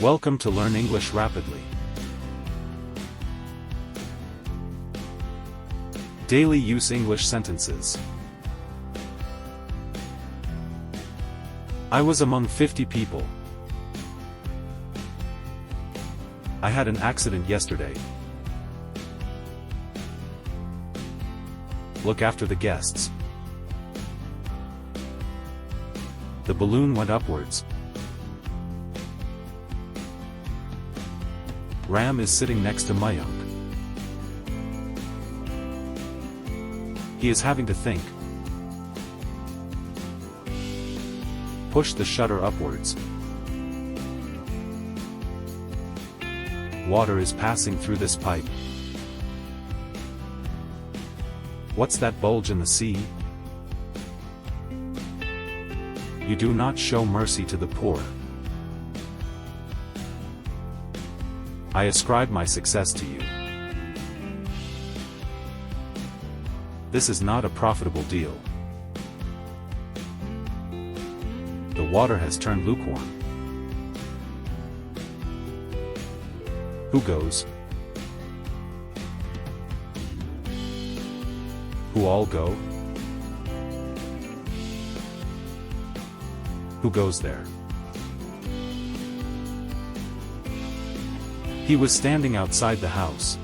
Welcome to Learn English Rapidly. Daily use English sentences. I was among 50 people. I had an accident yesterday. Look after the guests. The balloon went upwards. Ram is sitting next to Mayank. He is having to think. Push the shutter upwards. Water is passing through this pipe. What's that bulge in the sea? You do not show mercy to the poor. I ascribe my success to you. This is not a profitable deal. The water has turned lukewarm. Who goes? Who all go? Who goes there? He was standing outside the house.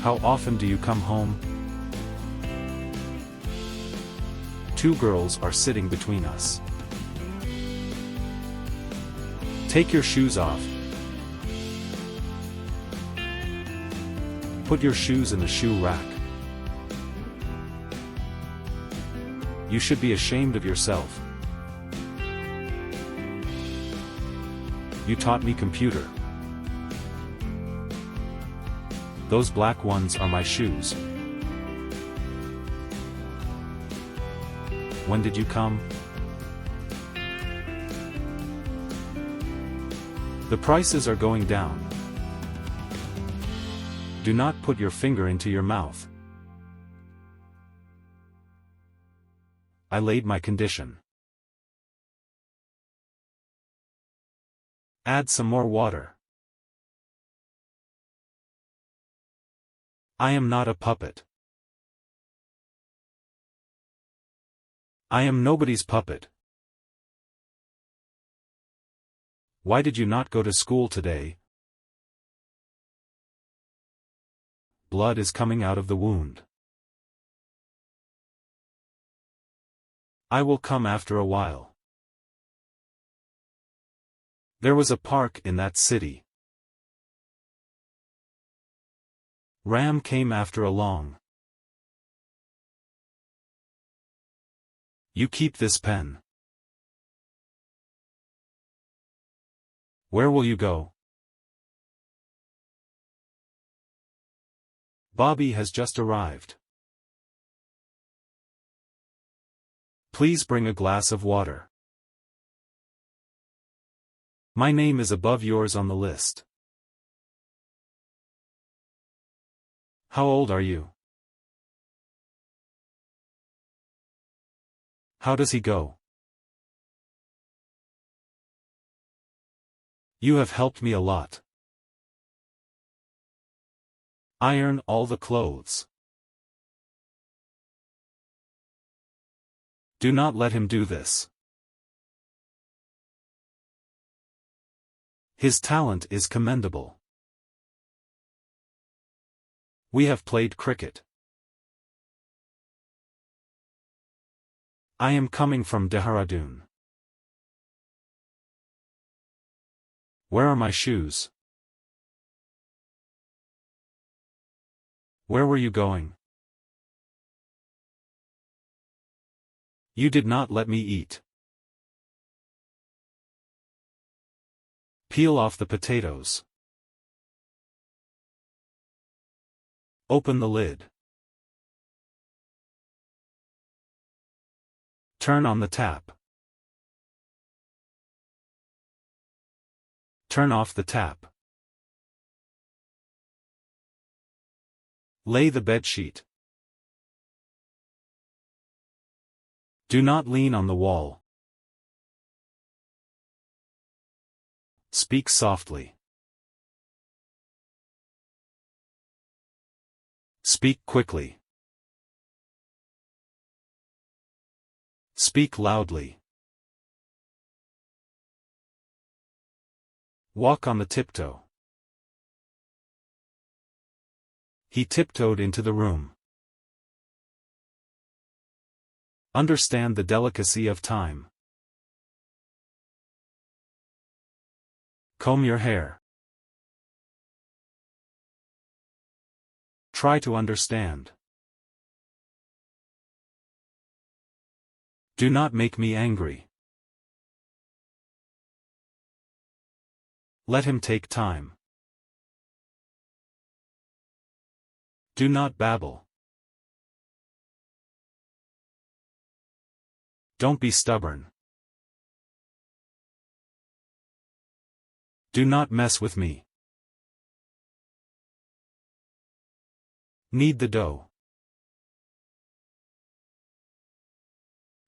How often do you come home? Two girls are sitting between us. Take your shoes off. Put your shoes in the shoe rack. You should be ashamed of yourself. You taught me computer. Those black ones are my shoes. When did you come? The prices are going down. Do not put your finger into your mouth. I laid my condition. Add some more water. I am not a puppet. I am nobody's puppet. Why did you not go to school today? Blood is coming out of the wound. I will come after a while. There was a park in that city. Ram came after a long. You keep this pen. Where will you go? Bobby has just arrived. Please bring a glass of water. My name is above yours on the list. How old are you? How does he go? You have helped me a lot. Iron all the clothes. Do not let him do this. His talent is commendable. We have played cricket. I am coming from Dehradun. Where are my shoes? Where were you going? You did not let me eat. Peel off the potatoes. Open the lid. Turn on the tap. Turn off the tap. Lay the bedsheet. Do not lean on the wall. Speak softly. Speak quickly. Speak loudly. Walk on the tiptoe. He tiptoed into the room. Understand the delicacy of time. Comb your hair. Try to understand. Do not make me angry. Let him take time. Do not babble. Don't be stubborn. Do not mess with me. Knead the dough.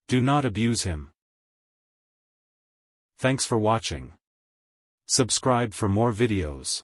Do not abuse him. Thanks for watching. Subscribe for more videos.